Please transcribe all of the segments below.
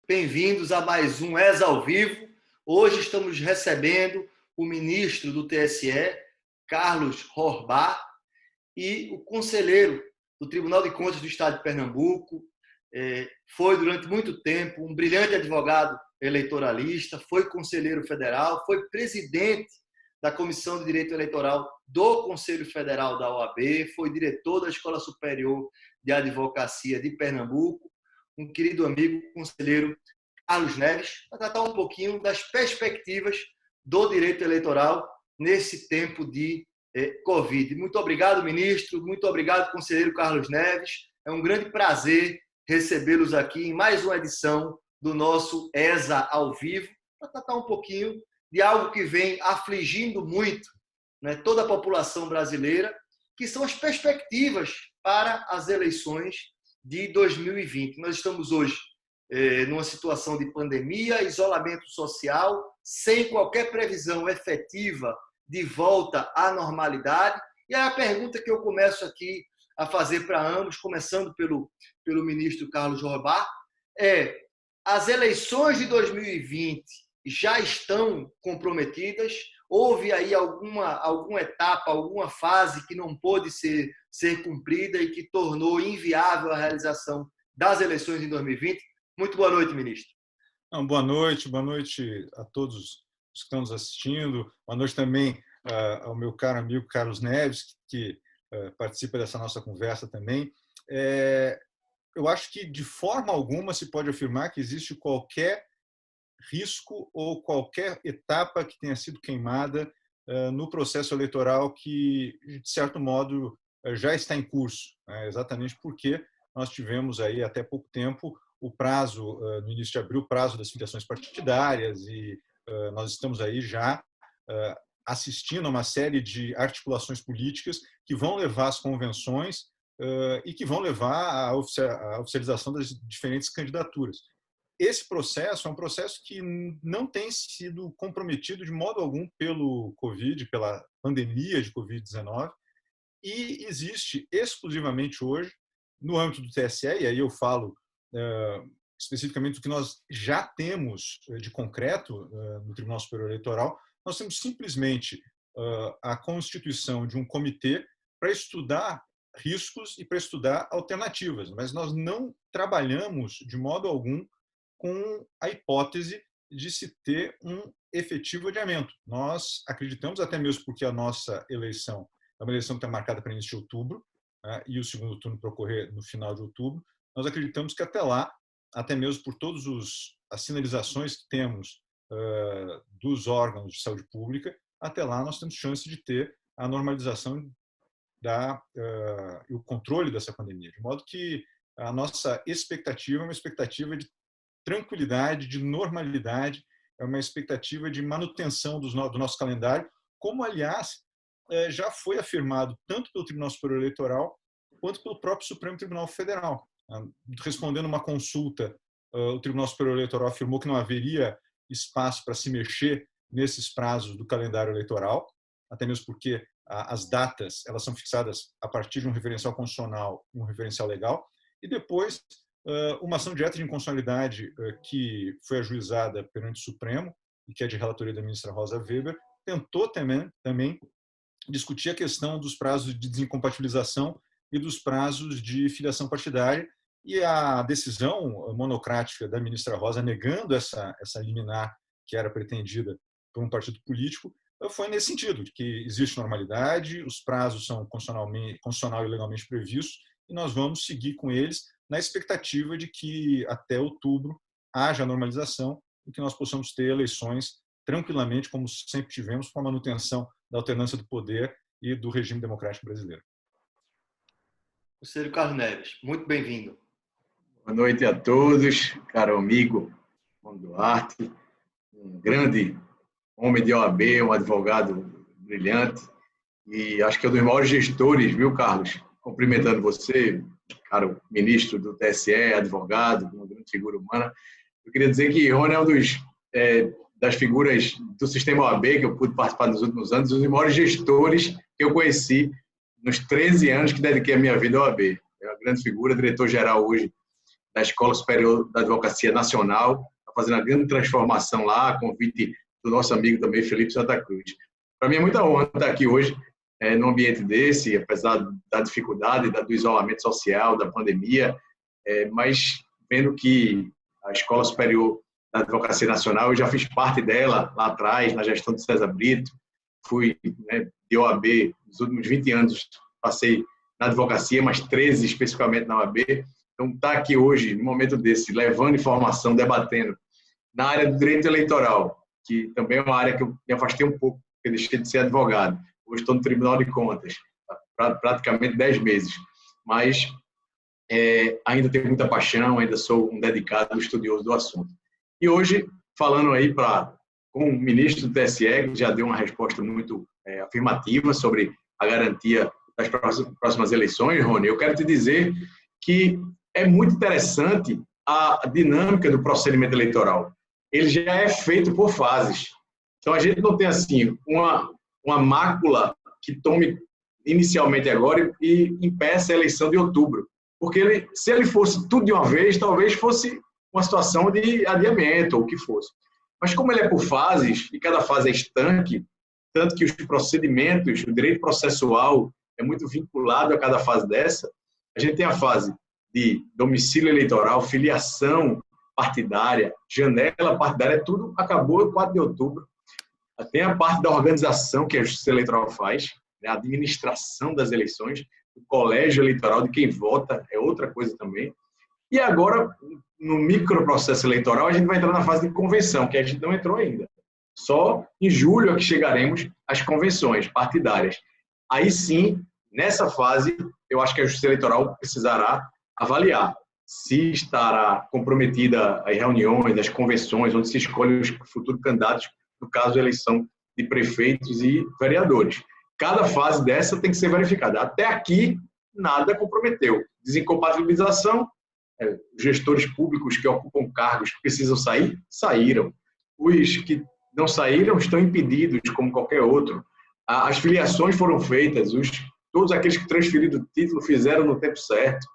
bem-vindos a mais um ESA ao Vivo. Hoje estamos recebendo o ministro do TSE, Carlos Horbach, e o conselheiro do Tribunal de Contas do Estado de Pernambuco. Foi durante muito tempo um brilhante advogado eleitoralista, foi conselheiro federal, foi presidente da Comissão de Direito Eleitoral do Conselho Federal da OAB, foi diretor da Escola Superior de Advocacia de Pernambuco, um querido amigo, conselheiro Carlos Neves, para tratar um pouquinho das perspectivas do direito eleitoral nesse tempo de Covid. Muito obrigado, ministro, muito obrigado, conselheiro Carlos Neves. É um grande prazer recebê-los aqui em mais uma edição do nosso ESA ao Vivo, para tratar um pouquinho de algo que vem afligindo muito, né, toda a população brasileira, que são as perspectivas para as eleições de 2020. Nós estamos hoje numa situação de pandemia, isolamento social, sem qualquer previsão efetiva de volta à normalidade. E aí a pergunta que eu começo aqui a fazer para ambos, começando pelo ministro Carlos Horbach, as eleições de 2020 já estão comprometidas? Houve aí alguma etapa, alguma fase que não pôde ser cumprida e que tornou inviável a realização das eleições em 2020? Muito boa noite, ministro. Boa noite a todos os que estão nos assistindo. Boa noite também ao meu caro amigo Carlos Neves, que participa dessa nossa conversa também. Eu acho que, de forma alguma, se pode afirmar que existe qualquer risco ou qualquer etapa que tenha sido queimada no processo eleitoral que, de certo modo, já está em curso, exatamente porque nós tivemos aí até pouco tempo o prazo, no início de abril, o prazo das filiações partidárias, e nós estamos aí já assistindo a uma série de articulações políticas que vão levar às convenções e que vão levar à oficialização das diferentes candidaturas. Esse processo é um processo que não tem sido comprometido de modo algum pelo Covid, pela pandemia de Covid-19, e existe exclusivamente hoje, no âmbito do TSE, e aí eu falo especificamente do que nós já temos de concreto no Tribunal Superior Eleitoral, nós temos simplesmente a constituição de um comitê para estudar riscos e para estudar alternativas, mas nós não trabalhamos de modo algum com a hipótese de se ter um efetivo adiamento. Nós acreditamos, até mesmo porque a nossa eleição é uma eleição que está marcada para início de outubro, e o segundo turno para ocorrer no final de outubro, nós acreditamos que até lá, até mesmo por todas as sinalizações que temos dos órgãos de saúde pública, até lá nós temos chance de ter a normalização e o controle dessa pandemia. De modo que a nossa expectativa é uma expectativa de tranquilidade, de normalidade, é uma expectativa de manutenção do nosso calendário, como, aliás, já foi afirmado tanto pelo Tribunal Superior Eleitoral quanto pelo próprio Supremo Tribunal Federal. Respondendo uma consulta, o Tribunal Superior Eleitoral afirmou que não haveria espaço para se mexer nesses prazos do calendário eleitoral, até mesmo porque as datas elas são fixadas a partir de um referencial constitucional e um referencial legal, e depois uma ação direta de inconstitucionalidade que foi ajuizada perante o Supremo, e que é de relatoria da ministra Rosa Weber, tentou também discutir a questão dos prazos de desincompatibilização e dos prazos de filiação partidária, e a decisão monocrática da ministra Rosa, negando essa liminar que era pretendida por um partido político, foi nesse sentido, de que existe normalidade, os prazos são constitucional e legalmente previstos, e nós vamos seguir com eles na expectativa de que até outubro haja normalização e que nós possamos ter eleições tranquilamente, como sempre tivemos, com a manutenção da alternância do poder e do regime democrático brasileiro. Conselheiro Carlos Neves, muito bem-vindo. Boa noite a todos, caro amigo João Duarte, um grande homem de OAB, um advogado brilhante, e acho que é um dos maiores gestores, viu, Carlos? Cumprimentando você, caro ministro do TSE, advogado, uma grande figura humana. Eu queria dizer que Rony é um das figuras do sistema OAB que eu pude participar nos últimos anos, um dos maiores gestores que eu conheci nos 13 anos que dediquei a minha vida à OAB. É uma grande figura, diretor-geral hoje da Escola Superior da Advocacia Nacional, está fazendo uma grande transformação lá, convite do nosso amigo também, Felipe Santa Cruz. Para mim é muita honra estar aqui hoje, num ambiente desse, apesar da dificuldade, do isolamento social, da pandemia, mas vendo que a Escola Superior da Advocacia Nacional, eu já fiz parte dela lá atrás, na gestão de César Brito, fui de OAB, nos últimos 20 anos passei na advocacia, mas 13 especificamente na OAB. Então, estar aqui hoje, no momento desse, levando informação, debatendo na área do direito eleitoral, que também é uma área que eu me afastei um pouco, porque deixei de ser advogado. Hoje estou no Tribunal de Contas, há praticamente 10 meses. Mas ainda tenho muita paixão, ainda sou um dedicado estudioso do assunto. E hoje, falando aí com o ministro do TSE, que já deu uma resposta muito afirmativa sobre a garantia das próximas eleições, Rony, eu quero te dizer que é muito interessante a dinâmica do procedimento eleitoral. Ele já é feito por fases. Então, a gente não tem, assim, uma mácula que tome inicialmente agora e impeça a eleição de outubro. Porque se ele fosse tudo de uma vez, talvez fosse uma situação de adiamento ou o que fosse. Mas como ele é por fases, e cada fase é estanque, tanto que os procedimentos, o direito processual é muito vinculado a cada fase dessa, a gente tem a fase de domicílio eleitoral, filiação partidária, janela partidária, tudo acabou em 4 de outubro. Tem a parte da organização que a Justiça Eleitoral faz, a administração das eleições, o colégio eleitoral de quem vota é outra coisa também. E agora, no microprocesso eleitoral, a gente vai entrar na fase de convenção, que a gente não entrou ainda. Só em julho é que chegaremos às convenções partidárias. Aí sim, nessa fase, eu acho que a Justiça Eleitoral precisará avaliar se estará comprometida as reuniões, as convenções, onde se escolhe os futuros candidatos, no caso da eleição de prefeitos e vereadores. Cada fase dessa tem que ser verificada. Até aqui, nada comprometeu. Desincompatibilização, gestores públicos que ocupam cargos que precisam sair, saíram. Os que não saíram estão impedidos, como qualquer outro. As filiações foram feitas, todos aqueles que transferiram o título fizeram no tempo certo.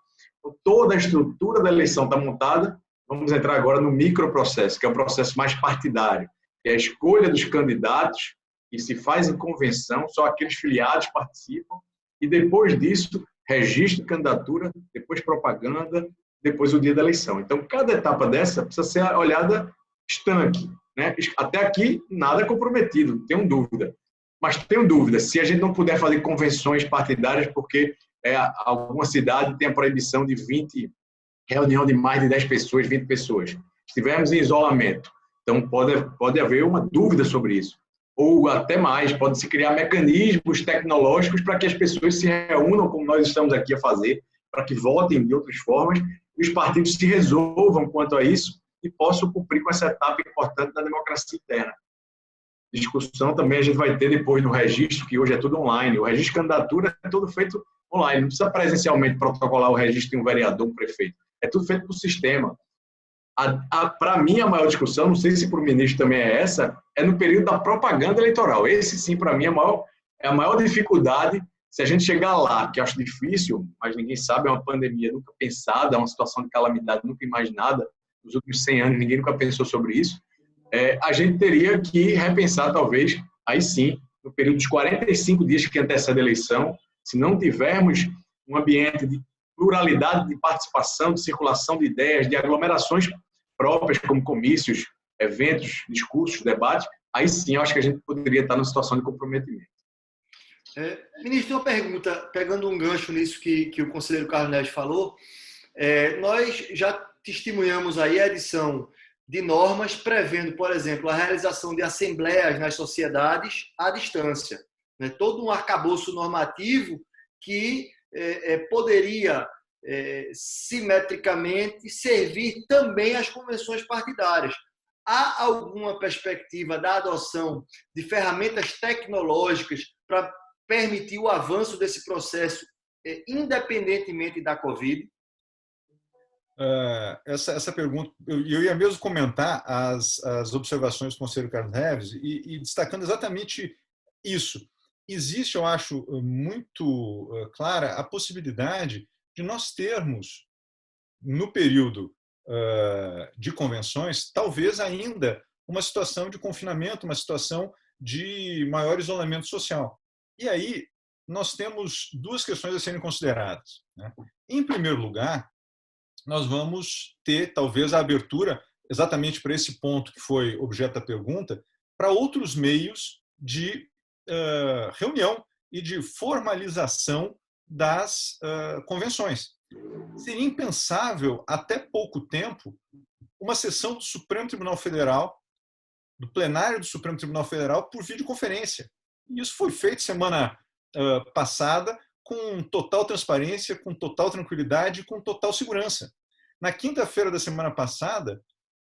Toda a estrutura da eleição está montada. Vamos entrar agora no microprocesso, que é o processo mais partidário, que é a escolha dos candidatos, que se faz em convenção, só aqueles filiados participam, e depois disso, registro de candidatura, depois propaganda, depois o dia da eleição. Então, cada etapa dessa precisa ser olhada estanque, né? Até aqui, nada comprometido, não tenho dúvida. Mas tenho dúvida, se a gente não puder fazer convenções partidárias, porque alguma cidade tem a proibição de reunião de mais de 10 pessoas, 20 pessoas. Estivermos em isolamento, então pode haver uma dúvida sobre isso. Ou até mais, pode-se criar mecanismos tecnológicos para que as pessoas se reúnam, como nós estamos aqui a fazer, para que votem de outras formas, e os partidos se resolvam quanto a isso e possam cumprir com essa etapa importante da democracia interna. Discussão também a gente vai ter depois no registro, que hoje é tudo online. O registro de candidatura é tudo feito online, não precisa presencialmente protocolar o registro de um vereador, um prefeito. É tudo feito por sistema. Para mim, a maior discussão, não sei se para o ministro também é essa, é no período da propaganda eleitoral. Esse, sim, para mim, é a maior dificuldade. Se a gente chegar lá, que eu acho difícil, mas ninguém sabe, é uma pandemia nunca pensada, é uma situação de calamidade nunca imaginada. Nos últimos 100 anos, ninguém nunca pensou sobre isso. A gente teria que repensar, talvez, aí sim, no período dos 45 dias que antecede a eleição, se não tivermos um ambiente de pluralidade de participação, de circulação de ideias, de aglomerações próprias, como comícios, eventos, discursos, debates, aí sim eu acho que a gente poderia estar numa situação de comprometimento. Ministro, uma pergunta, pegando um gancho nisso que o conselheiro Carlos Neves falou, nós já testemunhamos aí a edição de normas prevendo, por exemplo, a realização de assembleias nas sociedades à distância. Né? Todo um arcabouço normativo que poderia simetricamente servir também às convenções partidárias. Há alguma perspectiva da adoção de ferramentas tecnológicas para permitir o avanço desse processo, independentemente da Covid? Essa pergunta, eu ia mesmo comentar as observações do conselheiro Carlos Neves e destacando exatamente isso. Existe, eu acho, muito clara a possibilidade de nós termos, no período de convenções, talvez ainda uma situação de confinamento, uma situação de maior isolamento social. E aí nós temos duas questões a serem consideradas, né? Em primeiro lugar, nós vamos ter talvez a abertura, exatamente para esse ponto que foi objeto da pergunta, para outros meios de reunião e de formalização das convenções. Seria impensável, até pouco tempo, uma sessão do Supremo Tribunal Federal, do plenário do Supremo Tribunal Federal, por videoconferência. E isso foi feito semana passada com total transparência, com total tranquilidade, com total segurança. Na quinta-feira da semana passada,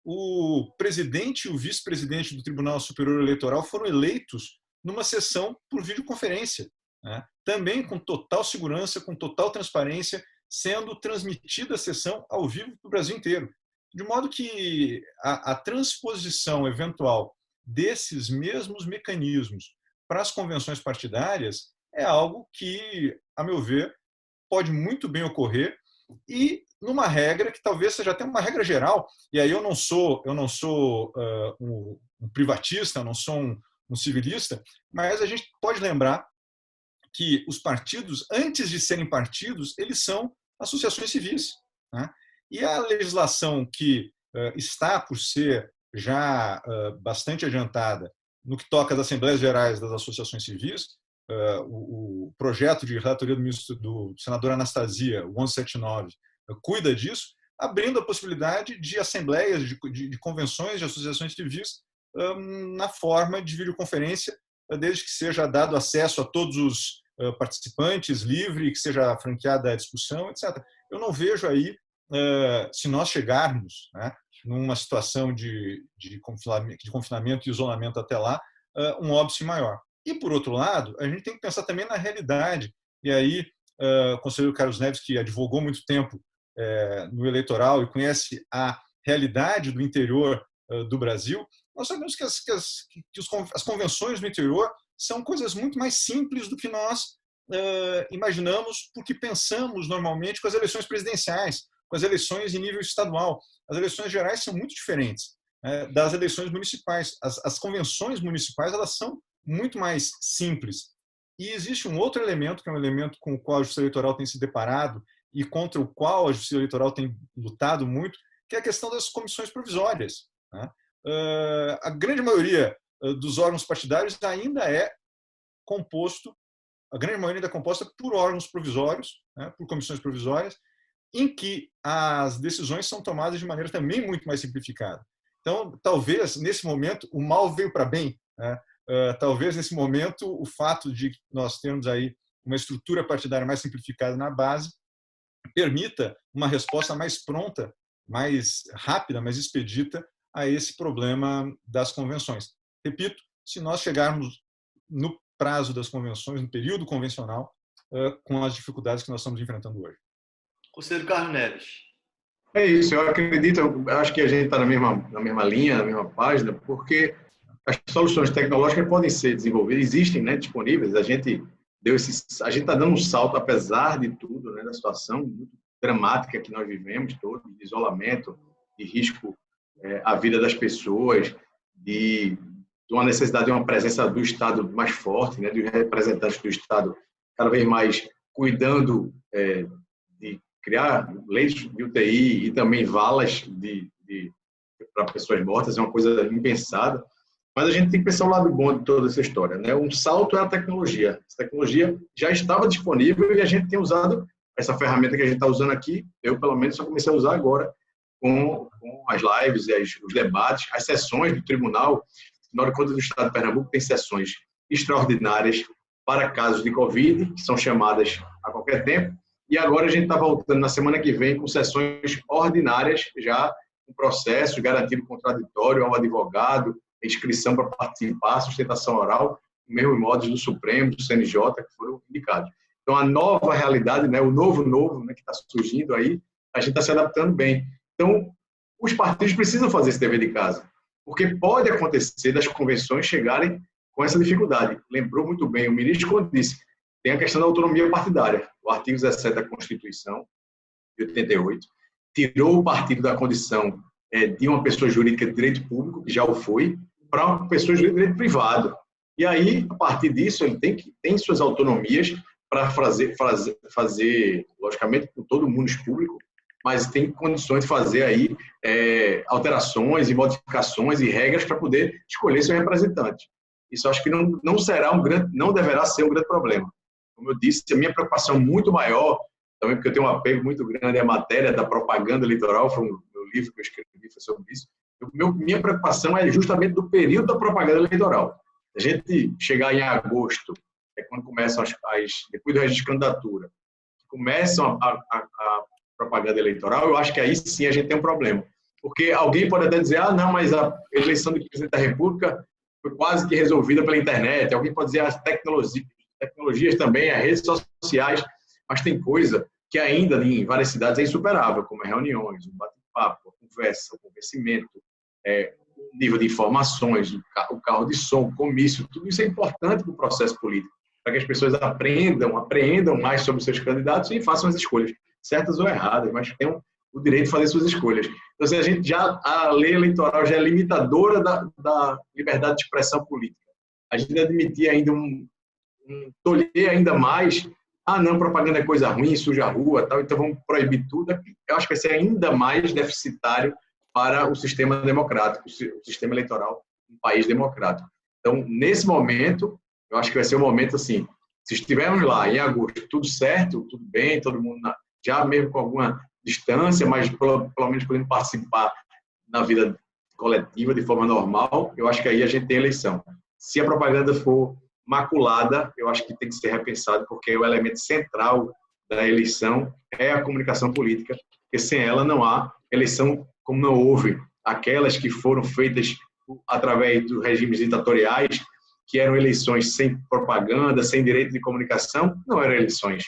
o presidente e o vice-presidente do Tribunal Superior Eleitoral foram eleitos numa sessão por videoconferência, né? Também com total segurança, com total transparência, sendo transmitida a sessão ao vivo para o Brasil inteiro. De modo que a transposição eventual desses mesmos mecanismos para as convenções partidárias é algo que, a meu ver, pode muito bem ocorrer e numa regra que talvez seja até uma regra geral. E aí eu não sou um privatista, eu não sou um civilista, mas a gente pode lembrar que os partidos, antes de serem partidos, eles são associações civis, né? E a legislação que está por ser já bastante adiantada no que toca às Assembleias Gerais das Associações Civis, o projeto de relatoria do senador Anastasia, o 1179, cuida disso, abrindo a possibilidade de assembleias, de convenções de associações civis na forma de videoconferência, desde que seja dado acesso a todos os participantes, livre, que seja franqueada a discussão, etc. Eu não vejo aí, se nós chegarmos, né, numa situação de confinamento e isolamento até lá, um óbice maior. E, por outro lado, a gente tem que pensar também na realidade. E aí, o conselheiro Carlos Neves, que advogou muito tempo no eleitoral e conhece a realidade do interior do Brasil, nós sabemos que as convenções no interior são coisas muito mais simples do que nós imaginamos, porque pensamos normalmente com as eleições presidenciais, com as eleições em nível estadual. As eleições gerais são muito diferentes das eleições municipais. As convenções municipais, elas são muito mais simples. E existe um outro elemento, que é um elemento com o qual a Justiça Eleitoral tem se deparado e contra o qual a Justiça Eleitoral tem lutado muito, que é a questão das comissões provisórias, né? A grande maioria dos órgãos partidários ainda é composto, a grande maioria ainda é composta por órgãos provisórios, né, por comissões provisórias, em que as decisões são tomadas de maneira também muito mais simplificada. Então, talvez, nesse momento, o mal veio para bem, né? Talvez, nesse momento, o fato de nós termos aí uma estrutura partidária mais simplificada na base permita uma resposta mais pronta, mais rápida, mais expedita a esse problema das convenções. Repito, se nós chegarmos no prazo das convenções, no período convencional, com as dificuldades que nós estamos enfrentando hoje. Conselheiro Carlos Neves. É isso, eu acredito, eu acho que a gente está na mesma linha, na mesma página, porque as soluções tecnológicas podem ser desenvolvidas, existem, né, disponíveis. A gente está dando um salto, apesar de tudo, né, da situação muito dramática que nós vivemos, todo de isolamento, de risco à vida das pessoas, de uma necessidade de uma presença do Estado mais forte, né, dos representantes do Estado cada vez mais cuidando de criar leitos de UTI e também valas para pessoas mortas, é uma coisa impensada. Mas a gente tem que pensar o lado bom de toda essa história, né? Um salto é a tecnologia. Essa tecnologia já estava disponível e a gente tem usado essa ferramenta que a gente está usando aqui. Eu, pelo menos, só comecei a usar agora com as lives, os debates, as sessões do tribunal. Na hora conta do Estado de Pernambuco tem sessões extraordinárias para casos de Covid, que são chamadas a qualquer tempo. E agora a gente está voltando na semana que vem com sessões ordinárias, já com processo garantido contraditório ao advogado, inscrição para participar, sustentação oral, mesmo em modos do Supremo, do CNJ, que foram indicados. Então, a nova realidade, né, o novo, né, que está surgindo aí, a gente está se adaptando bem. Então, os partidos precisam fazer esse dever de casa, porque pode acontecer das convenções chegarem com essa dificuldade. Lembrou muito bem o ministro quando disse, tem a questão da autonomia partidária, o artigo 17 da Constituição, de 88, tirou o partido da condição de uma pessoa jurídica de direito público, que já o foi, para uma pessoa jurídica de direito privado. E aí, a partir disso, ele tem suas autonomias para fazer, logicamente, com todo mundo público, mas tem condições de fazer aí alterações e modificações e regras para poder escolher seu representante. Isso acho que não deverá ser um grande problema. Como eu disse, a minha preocupação muito maior, também porque eu tenho um apego muito grande à matéria da propaganda eleitoral, foi um livro que eu escrevi sobre isso. Minha preocupação é justamente do período da propaganda eleitoral. A gente chegar em agosto, quando começam depois do registro de candidatura, começam a propaganda eleitoral, eu acho que aí sim a gente tem um problema. Porque alguém pode até dizer, não, mas a eleição do presidente da República foi quase que resolvida pela internet. Alguém pode dizer as tecnologias também, as redes sociais, mas tem coisa que ainda em várias cidades é insuperável, como reuniões, um bate-papo, a conversa, o convencimento, o nível de informações, o carro de som, o comício, tudo isso é importante para o processo político, para que as pessoas apreendam mais sobre os seus candidatos e façam as escolhas, certas ou erradas, mas tenham o direito de fazer suas escolhas. Então, a lei eleitoral já é limitadora da liberdade de expressão política. A gente admitir ainda tolher ainda mais, não, propaganda é coisa ruim, suja a rua, tal, então vamos proibir tudo. Eu acho que vai ser ainda mais deficitário para o sistema democrático, o sistema eleitoral de um país democrático. Então, nesse momento, eu acho que vai ser um momento assim, se estivermos lá em agosto, tudo certo, tudo bem, todo mundo já mesmo com alguma distância, mas pelo menos podendo participar na vida coletiva de forma normal, eu acho que aí a gente tem eleição. Se a propaganda for maculada, eu acho que tem que ser repensado, porque o elemento central da eleição é a comunicação política, porque sem ela não há eleição, como não houve aquelas que foram feitas através dos regimes ditatoriais, que eram eleições sem propaganda, sem direito de comunicação, não eram eleições.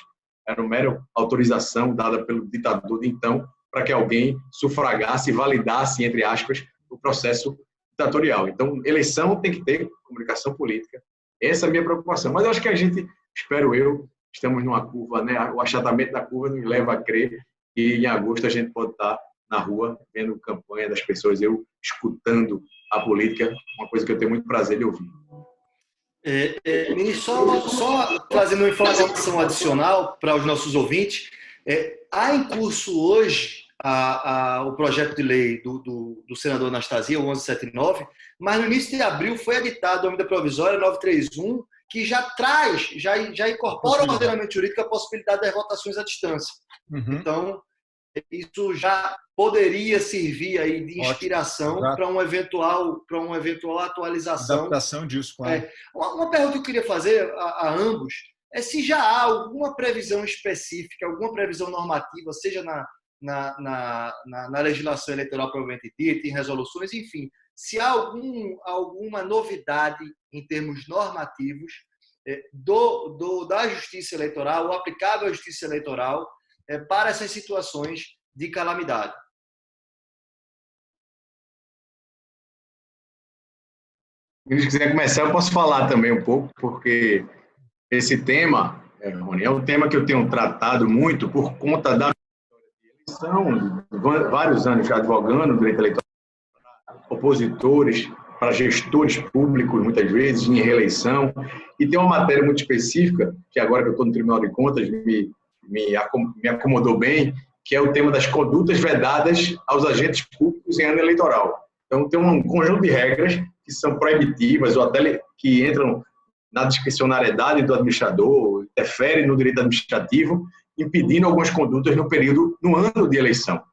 Era uma mera autorização dada pelo ditador de então para que alguém sufragasse, validasse, entre aspas, o processo ditatorial. Então, eleição tem que ter comunicação política. Essa é a minha preocupação. Mas eu acho que a gente, espero eu, estamos numa curva, né? O achatamento da curva nos leva a crer que em agosto a gente pode estar na rua, vendo campanha das pessoas, eu escutando a política, uma coisa que eu tenho muito prazer de ouvir. Ministro, só trazendo uma informação adicional para os nossos ouvintes, há em curso hoje o projeto de lei do senador Anastasia, o 1179, mas no início de abril foi editado a medida provisória 931, que já incorpora ao ordenamento jurídico a possibilidade das votações à distância. Uhum. Então, isso já poderia servir aí de inspiração para uma eventual atualização. Adaptação disso, claro. Uma pergunta que eu queria fazer a ambos é se já há alguma previsão específica, alguma previsão normativa, seja na legislação eleitoral propriamente dita, em resoluções, enfim, se há alguma novidade em termos normativos da justiça eleitoral, ou aplicável à justiça eleitoral, para essas situações de calamidade. Se quiser começar, eu posso falar também um pouco, porque esse tema, Rony, é um tema que eu tenho tratado muito por conta da eleição, vários anos já advogando no direito eleitoral, para opositores, para gestores públicos, muitas vezes, em reeleição, e tem uma matéria muito específica, que agora que eu estou no Tribunal de Contas, me acomodou bem, que é o tema das condutas vedadas aos agentes públicos em ano eleitoral. Então, tem um conjunto de regras que são proibitivas ou até que entram na discricionariedade do administrador, interferem no direito administrativo, impedindo algumas condutas no ano de eleição.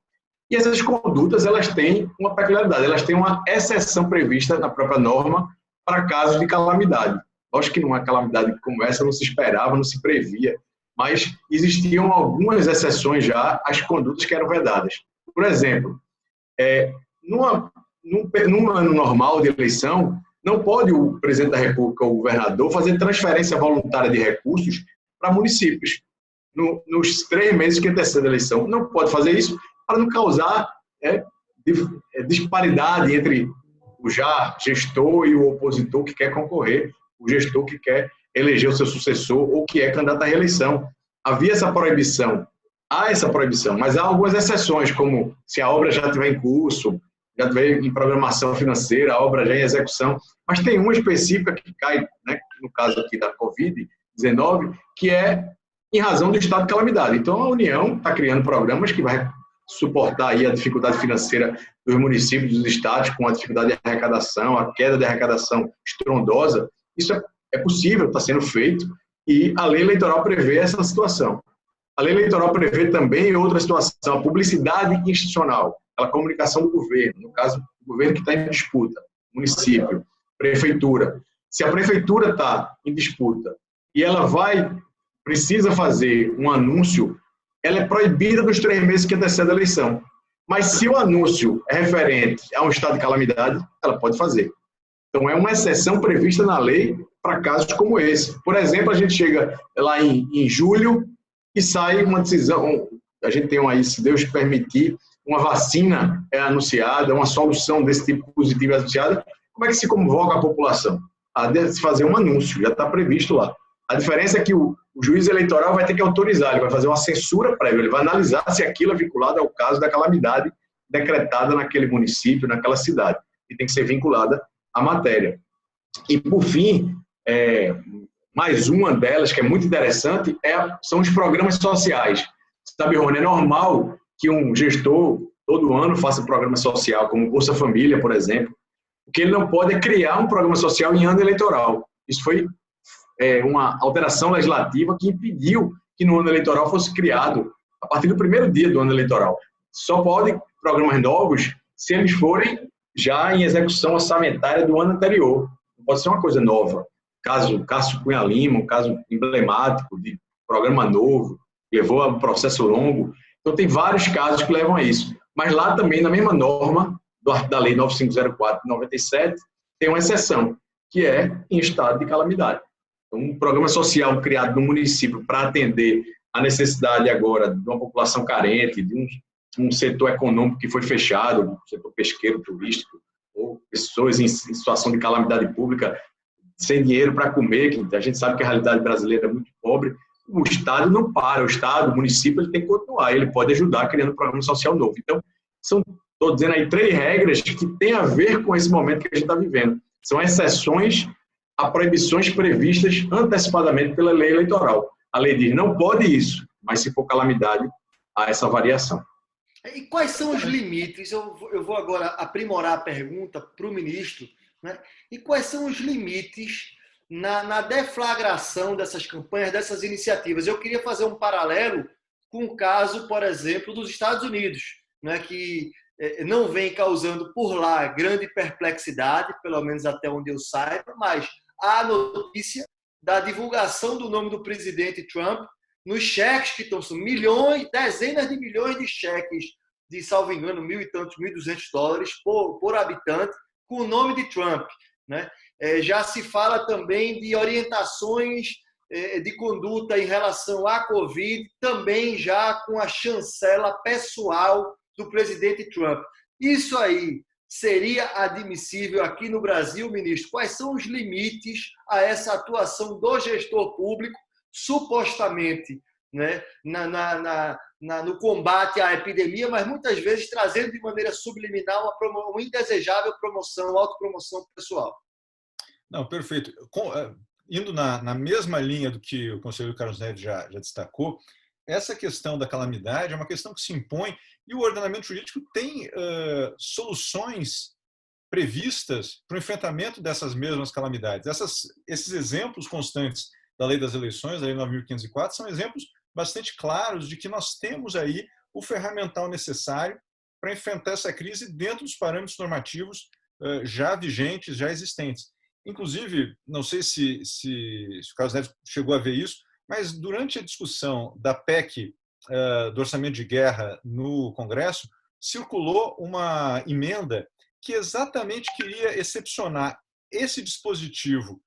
E essas condutas, elas têm uma peculiaridade, elas têm uma exceção prevista na própria norma para casos de calamidade. Lógico que numa calamidade como essa não se esperava, não se previa, mas existiam algumas exceções já às condutas que eram vedadas. Por exemplo, num ano normal de eleição, não pode o presidente da República ou o governador fazer transferência voluntária de recursos para municípios. Nos 3 meses que antecedem a eleição, não pode fazer isso para não causar disparidade entre o já gestor e o opositor que quer concorrer, o gestor que quer eleger o seu sucessor ou que é candidato à reeleição. Havia essa proibição há essa proibição, mas há algumas exceções, como se a obra já estiver em curso, já estiver em programação financeira, a obra já em execução, mas tem uma específica que cai, né, no caso aqui da Covid-19, que é em razão do estado de calamidade. Então, a União está criando programas que vai suportar aí a dificuldade financeira dos municípios, dos estados, com a dificuldade de arrecadação, a queda de arrecadação estrondosa. Isso é possível, está sendo feito, e a lei eleitoral prevê essa situação. A lei eleitoral prevê também outra situação, a publicidade institucional, a comunicação do governo, no caso, o governo que está em disputa, município, prefeitura. Se a prefeitura está em disputa e ela precisa fazer um anúncio, ela é proibida nos 3 meses que antecedem a eleição. Mas se o anúncio é referente a um estado de calamidade, ela pode fazer. Então, é uma exceção prevista na lei para casos como esse. Por exemplo, a gente chega lá em julho e sai uma decisão, a gente tem aí, se Deus permitir, uma vacina é anunciada, uma solução desse tipo positiva anunciada, como é que se convoca a população? A se fazer um anúncio, já está previsto lá. A diferença é que o juiz eleitoral vai ter que autorizar, ele vai fazer uma censura prévia, ele vai analisar se aquilo é vinculado ao caso da calamidade decretada naquele município, naquela cidade, e tem que ser vinculada à matéria. E, por fim, mais uma delas, que é muito interessante, são os programas sociais. Sabe, Rony, é normal que um gestor, todo ano, faça um programa social, como Bolsa Família, por exemplo. O que ele não pode é criar um programa social em ano eleitoral. Isso foi uma alteração legislativa que impediu que no ano eleitoral fosse criado, a partir do primeiro dia do ano eleitoral. Só podem programas novos se eles forem já em execução orçamentária do ano anterior. Não pode ser uma coisa nova. Caso Cássio Cunha Lima, um caso emblemático de programa novo, levou a um processo longo. Então, tem vários casos que levam a isso. Mas lá também, na mesma norma da Lei 9504 de 97, tem uma exceção, que é em estado de calamidade. Então, um programa social criado no município para atender a necessidade agora de uma população carente, de um setor econômico que foi fechado, um setor pesqueiro, turístico, ou pessoas em situação de calamidade pública, sem dinheiro para comer, que a gente sabe que a realidade brasileira é muito pobre. O Estado não para, o Estado, o município, ele tem que continuar, ele pode ajudar criando um programa social novo. Então, estou dizendo aí 3 regras que têm a ver com esse momento que a gente está vivendo. São exceções a proibições previstas antecipadamente pela lei eleitoral. A lei diz, não pode isso, mas se for calamidade, há essa variação. E quais são os limites? Eu vou agora aprimorar a pergunta para o ministro, né? E quais são os limites na deflagração dessas campanhas, dessas iniciativas? Eu queria fazer um paralelo com o caso, por exemplo, dos Estados Unidos, né, que não vem causando por lá grande perplexidade, pelo menos até onde eu saiba, mas há notícia da divulgação do nome do presidente Trump nos cheques que estão, milhões, dezenas de milhões de cheques de, salvo engano, $1.200 por habitante, com o nome de Trump, né? Já se fala também de orientações de conduta em relação à Covid, também já com a chancela pessoal do presidente Trump. Isso aí seria admissível aqui no Brasil, ministro? Quais são os limites a essa atuação do gestor público, supostamente, né, no combate à epidemia, mas muitas vezes trazendo de maneira subliminal uma indesejável promoção, autopromoção pessoal? Não, perfeito. Indo na mesma linha do que o conselheiro Carlos Neves já destacou, essa questão da calamidade é uma questão que se impõe e o ordenamento jurídico tem soluções previstas para o enfrentamento dessas mesmas calamidades. Esses exemplos constantes da Lei das Eleições, da Lei 9.504, são exemplos bastante claros de que nós temos aí o ferramental necessário para enfrentar essa crise dentro dos parâmetros normativos já vigentes, já existentes. Inclusive, não sei se o Carlos Neves chegou a ver isso, mas durante a discussão da PEC do orçamento de guerra no Congresso, circulou uma emenda que exatamente queria excepcionar esse dispositivo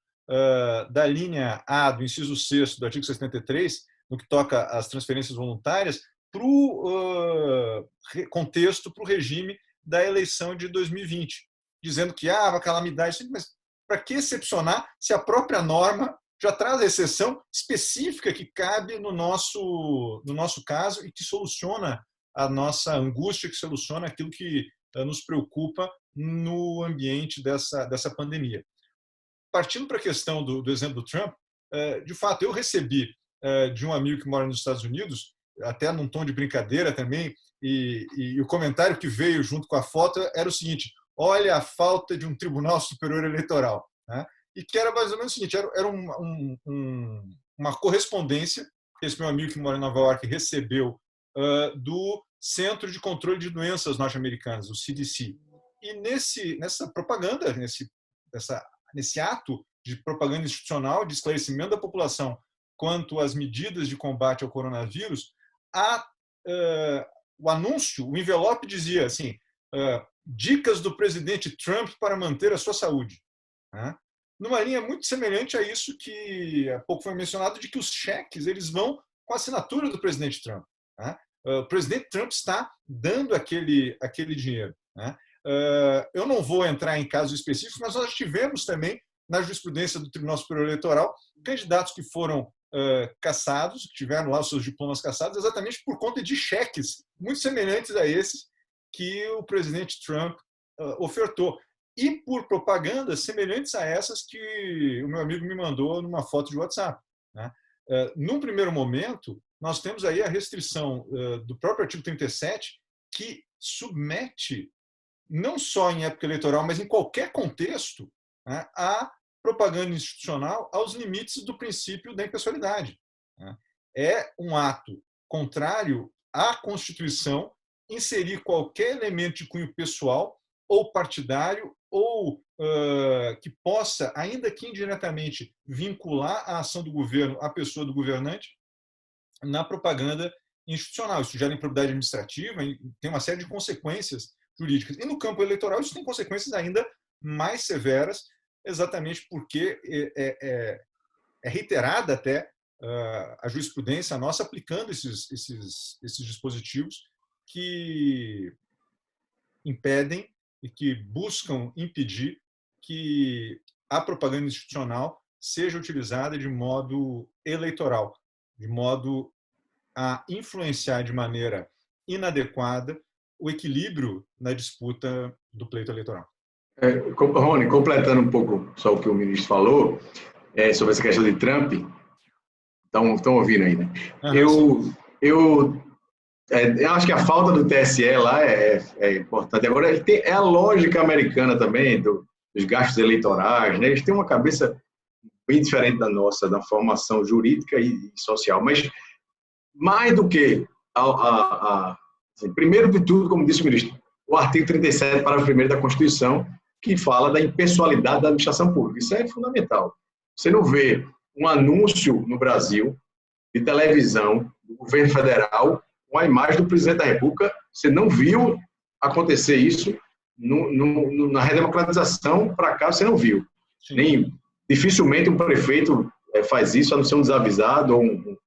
da linha A do inciso 6º do artigo 73, no que toca às transferências voluntárias, para o contexto, para o regime da eleição de 2020, dizendo que uma calamidade, mas para que excepcionar se a própria norma já traz a exceção específica que cabe no nosso caso e que soluciona a nossa angústia, que soluciona aquilo que nos preocupa no ambiente dessa pandemia. Partindo para a questão do exemplo do Trump, de fato, eu recebi de um amigo que mora nos Estados Unidos, até num tom de brincadeira também, e o comentário que veio junto com a foto era o seguinte: olha a falta de um Tribunal Superior Eleitoral. Né? E que era mais ou menos o seguinte, era uma correspondência que esse meu amigo que mora em Nova York recebeu do Centro de Controle de Doenças norte-americanas, o CDC. E nessa propaganda, nesse ato de propaganda institucional, de esclarecimento da população quanto às medidas de combate ao coronavírus, o anúncio, o envelope dizia assim, dicas do presidente Trump para manter a sua saúde. Né? Numa linha muito semelhante a isso que há pouco foi mencionado, de que os cheques eles vão com a assinatura do presidente Trump. Né? O presidente Trump está dando aquele dinheiro. Né? Eu não vou entrar em casos específicos, mas nós tivemos também, na jurisprudência do Tribunal Superior Eleitoral, candidatos que foram cassados, que tiveram lá os seus diplomas cassados, exatamente por conta de cheques muito semelhantes a esses que o presidente Trump ofertou. E por propagandas semelhantes a essas que o meu amigo me mandou numa foto de WhatsApp. Né? Num primeiro momento, nós temos aí a restrição do próprio artigo 37, que submete, não só em época eleitoral, mas em qualquer contexto, né, a propaganda institucional aos limites do princípio da impessoalidade. Né? É um ato contrário à Constituição inserir qualquer elemento de cunho pessoal ou partidário ou que possa, ainda que indiretamente, vincular a ação do governo à pessoa do governante na propaganda institucional. Isso gera improbidade administrativa, tem uma série de consequências jurídicas. E no campo eleitoral isso tem consequências ainda mais severas, exatamente porque é reiterada até a jurisprudência nossa aplicando esses dispositivos que impedem e que buscam impedir que a propaganda institucional seja utilizada de modo eleitoral, de modo a influenciar de maneira inadequada o equilíbrio na disputa do pleito eleitoral. Rony, completando um pouco só o que o ministro falou sobre essa questão de Trump, estão ouvindo aí, né? Eu acho que a falta do TSE lá é importante. Agora, é a lógica americana também dos gastos eleitorais, né? Eles têm uma cabeça bem diferente da nossa, da formação jurídica e social. Mas, mais do que, assim, primeiro de tudo, como disse o ministro, o artigo 37, parágrafo 1º da Constituição, que fala da impessoalidade da administração pública. Isso é fundamental. Você não vê um anúncio no Brasil de televisão do governo federal com a imagem do presidente da República. Você não viu acontecer isso na redemocratização para cá, você não viu. Dificilmente um prefeito faz isso, a não ser um desavisado ou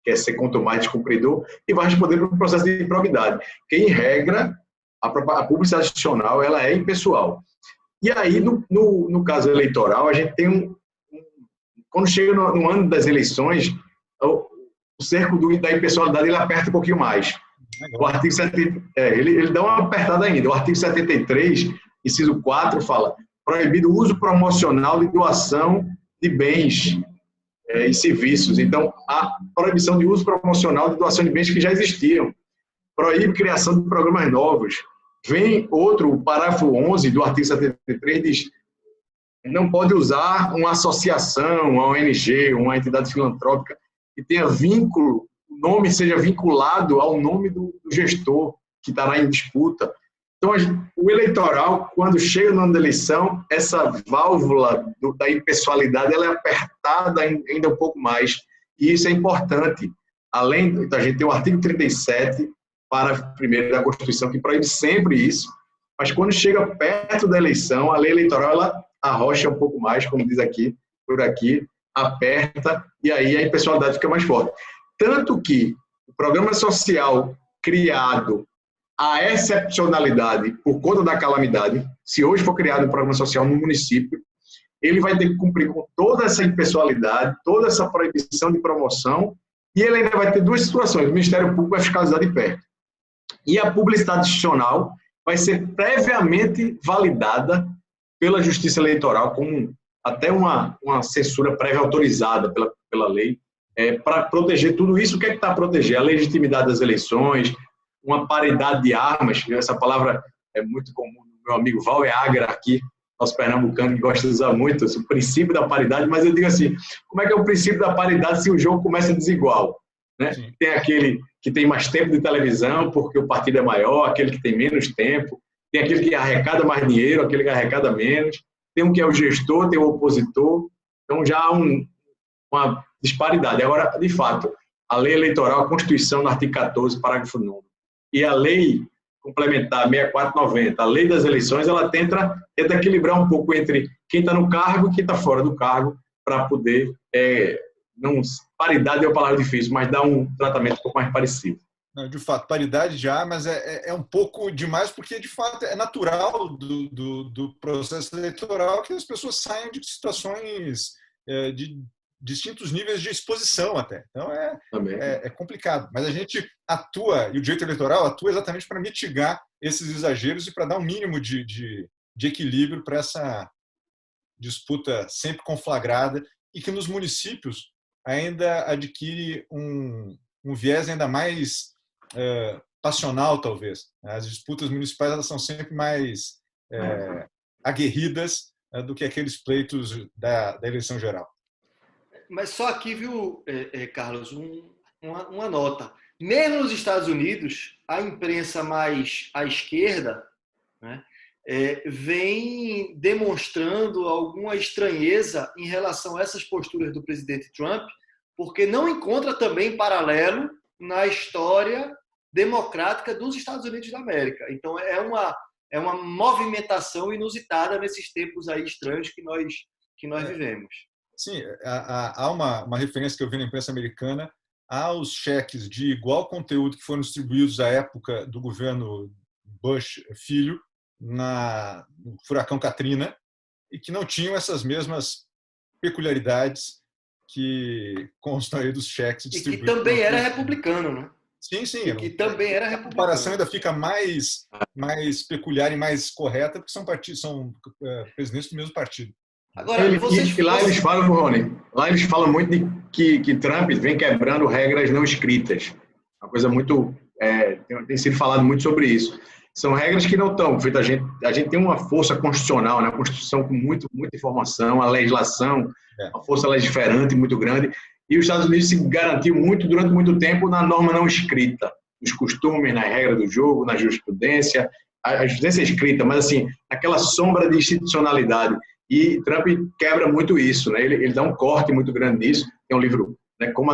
quer ser quanto mais descumpridor e vai responder para o processo de improbidade. Porque, em regra, a publicidade institucional ela é impessoal. E aí, no caso eleitoral, a gente tem quando chega no ano das eleições, o cerco da impessoalidade ele aperta um pouquinho mais. O artigo 70, ele dá uma apertada ainda. O artigo 73, inciso 4, fala proibido o uso promocional de doação de bens e serviços. Então, a proibição de uso promocional de doação de bens que já existiam. Proíbe criação de programas novos. Vem o parágrafo 11 do artigo 73 diz não pode usar uma associação, uma ONG, uma entidade filantrópica que tenha vínculo, o nome seja vinculado ao nome do gestor que estará em disputa. Então, o eleitoral, quando chega no ano da eleição, essa válvula da impessoalidade ela é apertada ainda um pouco mais. E isso é importante. Além da gente ter o artigo 37, parágrafo 1º da Constituição, que proíbe sempre isso, mas quando chega perto da eleição, a lei eleitoral ela arrocha um pouco mais, como diz aqui, por aqui, aperta, e aí a impessoalidade fica mais forte. Tanto que o programa social criado a excepcionalidade por conta da calamidade, se hoje for criado um programa social no município, ele vai ter que cumprir com toda essa impessoalidade, toda essa proibição de promoção, e ele ainda vai ter duas situações. O Ministério Público vai fiscalizar de perto. E a publicidade institucional vai ser previamente validada pela Justiça Eleitoral, como até uma censura prévia autorizada pela lei, para proteger tudo isso. O que é que está a proteger? A legitimidade das eleições, uma paridade de armas, essa palavra é muito comum do meu amigo Val Agra aqui, nosso pernambucano, que gosta de usar muito, o princípio da paridade, mas eu digo assim, como é que é o princípio da paridade se o jogo começa desigual? Né? Tem aquele que tem mais tempo de televisão porque o partido é maior, aquele que tem menos tempo, tem aquele que arrecada mais dinheiro, aquele que arrecada menos, tem um que é o gestor, tem o opositor, então já há uma disparidade. Agora, de fato, a lei eleitoral, a Constituição, no artigo 14, parágrafo 9, e a lei complementar 6490, a lei das eleições, ela tenta equilibrar um pouco entre quem está no cargo e quem está fora do cargo, para poder, não, paridade é uma palavra difícil, mas dar um tratamento um pouco mais parecido. Não, de fato, paridade já, mas é um pouco demais, porque de fato é natural do processo eleitoral que as pessoas saiam de situações de distintos níveis de exposição até. Então é complicado. Mas a gente atua, e o direito eleitoral atua exatamente para mitigar esses exageros e para dar um mínimo de equilíbrio para essa disputa sempre conflagrada e que nos municípios ainda adquire um viés ainda mais passional, talvez. As disputas municipais elas são sempre mais aguerridas do que aqueles pleitos da eleição geral. Mas só aqui, viu, Carlos, uma nota. Mesmo nos Estados Unidos, a imprensa mais à esquerda, né, vem demonstrando alguma estranheza em relação a essas posturas do presidente Trump, porque não encontra também paralelo na história democrática dos Estados Unidos da América. Então, é uma movimentação inusitada nesses tempos aí estranhos que nós vivemos. Sim, há uma referência que eu vi na imprensa americana aos cheques de igual conteúdo que foram distribuídos à época do governo Bush filho, no furacão Katrina, e que não tinham essas mesmas peculiaridades que constam aí dos cheques distribuídos. E que também era republicano, né? Sim, sim. E que também era republicano. A comparação ainda fica mais peculiar e mais correta, porque são presidentes do mesmo partido. Agora, lá eles falam, Rony, lá eles falam muito de que Trump vem quebrando regras não escritas. Uma coisa muito... tem sido falado muito sobre isso. São regras que não estão feitas. A gente tem uma força constitucional, né? A Constituição com muita informação, a legislação, uma força legiferante muito grande. E os Estados Unidos se garantiu durante muito tempo na norma não escrita, nos costumes, na regra do jogo, na jurisprudência. A jurisprudência é escrita, mas assim, aquela sombra de institucionalidade. E Trump quebra muito isso, né? Ele dá um corte muito grande nisso. Tem um livro, né, Como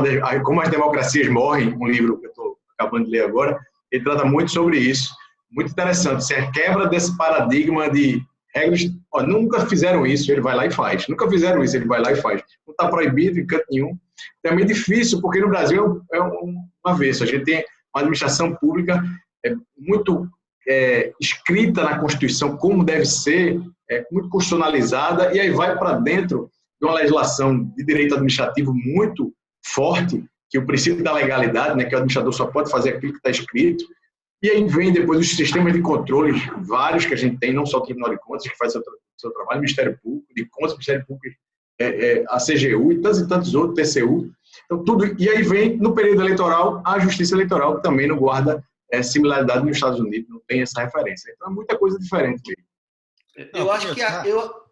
as Democracias Morrem, um livro que eu estou acabando de ler agora. Ele trata muito sobre isso. Muito interessante. Assim, a quebra desse paradigma de regras. Nunca fizeram isso, ele vai lá e faz. Nunca fizeram isso, ele vai lá e faz. Não está proibido em canto nenhum. Também é difícil, porque no Brasil é um avesso. A gente tem uma administração pública muito escrita na Constituição como deve ser, muito constitucionalizada, e aí vai para dentro de uma legislação de direito administrativo muito forte, que é o princípio da legalidade, né, que o administrador só pode fazer aquilo que está escrito, e aí vem depois os sistemas de controle, vários que a gente tem, não só o Tribunal de Contas, que faz o seu trabalho, o Ministério Público, de Contas, o Ministério Público, a CGU e tantos outros, TCU. Então, tudo, e aí vem, no período eleitoral, a Justiça Eleitoral, que também não guarda similaridade nos Estados Unidos, não tem essa referência. Então, é muita coisa diferente mesmo.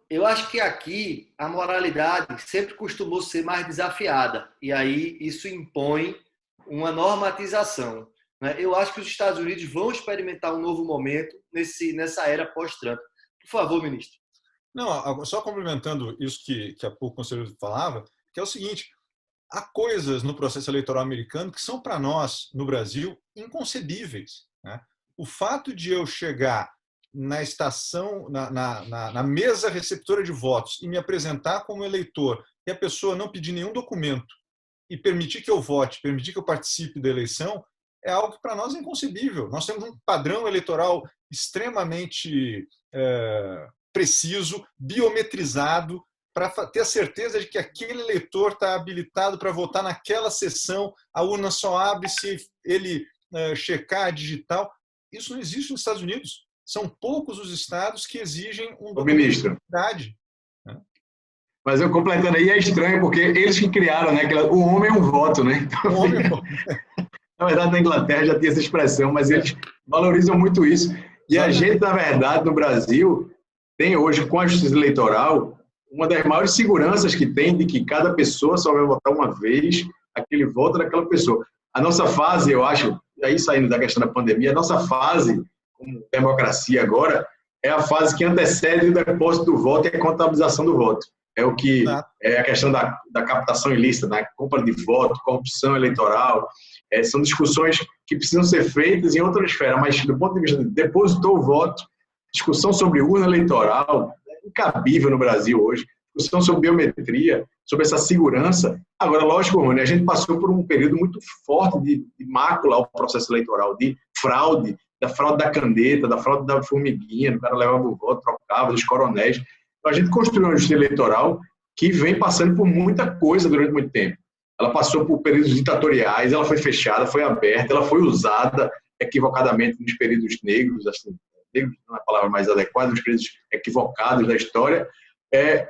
Eu acho que aqui a moralidade sempre costumou ser mais desafiada, e aí isso impõe uma normatização. Eu acho que os Estados Unidos vão experimentar um novo momento nessa era pós-Trump. Por favor, ministro. Não, só complementando isso que há pouco o conselheiro falava, que é o seguinte: há coisas no processo eleitoral americano que são, para nós, no Brasil, inconcebíveis, né? O fato de eu chegar na estação, na mesa receptora de votos e me apresentar como eleitor e a pessoa não pedir nenhum documento e permitir que eu vote, permitir que eu participe da eleição, é algo que para nós é inconcebível. Nós temos um padrão eleitoral extremamente preciso, biometrizado, para ter a certeza de que aquele eleitor está habilitado para votar naquela sessão, a urna só abre se ele checar a digital. Isso não existe nos Estados Unidos. São poucos os estados que exigem um documento de identidade. Mas eu completando aí, é estranho, porque eles que criaram, né? O homem é um voto, né? Então, na verdade, na Inglaterra já tinha essa expressão, mas eles valorizam muito isso. E a gente, na verdade, no Brasil, tem hoje, com a justiça eleitoral, uma das maiores seguranças que tem de que cada pessoa só vai votar uma vez, aquele voto daquela pessoa. A nossa fase, eu acho, aí saindo da questão da pandemia, a nossa fase, como democracia agora, é a fase que antecede o depósito do voto e a contabilização do voto. É o que é a questão da captação ilícita, da compra de voto, corrupção eleitoral. São discussões que precisam ser feitas em outra esfera, mas do ponto de vista de depositou o voto, discussão sobre urna eleitoral, é incabível no Brasil hoje, discussão sobre biometria, sobre essa segurança. Agora, lógico, Rony, a gente passou por um período muito forte de mácula ao processo eleitoral, de fraude, da fraude da caneta, da fraude da formiguinha, o cara levava o voto, trocava, dos coronéis. Então, a gente construiu uma justiça eleitoral que vem passando por muita coisa durante muito tempo. Ela passou por períodos ditatoriais, ela foi fechada, foi aberta, ela foi usada equivocadamente nos períodos negros, assim, negros não é a palavra mais adequada, nos períodos equivocados da história.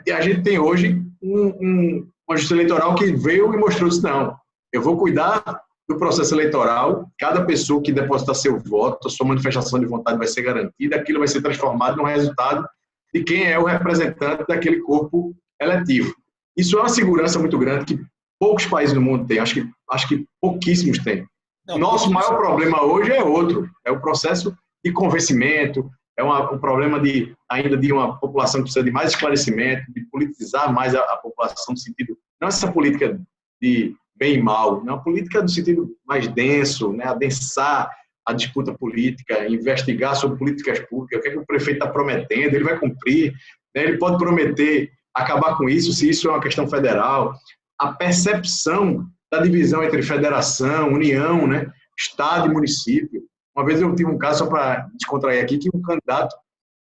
E a gente tem hoje uma justiça eleitoral que veio e mostrou isso, não, eu vou cuidar do processo eleitoral, cada pessoa que depositar seu voto, a sua manifestação de vontade vai ser garantida, aquilo vai ser transformado num resultado de quem é o representante daquele corpo eletivo. Isso é uma segurança muito grande que poucos países do mundo têm, acho que pouquíssimos têm. Nosso maior problema hoje é outro, é o processo de convencimento, é um problema ainda de uma população que precisa de mais esclarecimento, de politizar mais a população no sentido, não essa política de bem e mal, não, a política no sentido mais denso, né, adensar a disputa política, investigar sobre políticas públicas, o que é que o prefeito está prometendo, ele vai cumprir, né, ele pode prometer acabar com isso, se isso é uma questão federal, a percepção da divisão entre federação, união, né, estado e município. Uma vez eu tive um caso, só para descontrair aqui, que um candidato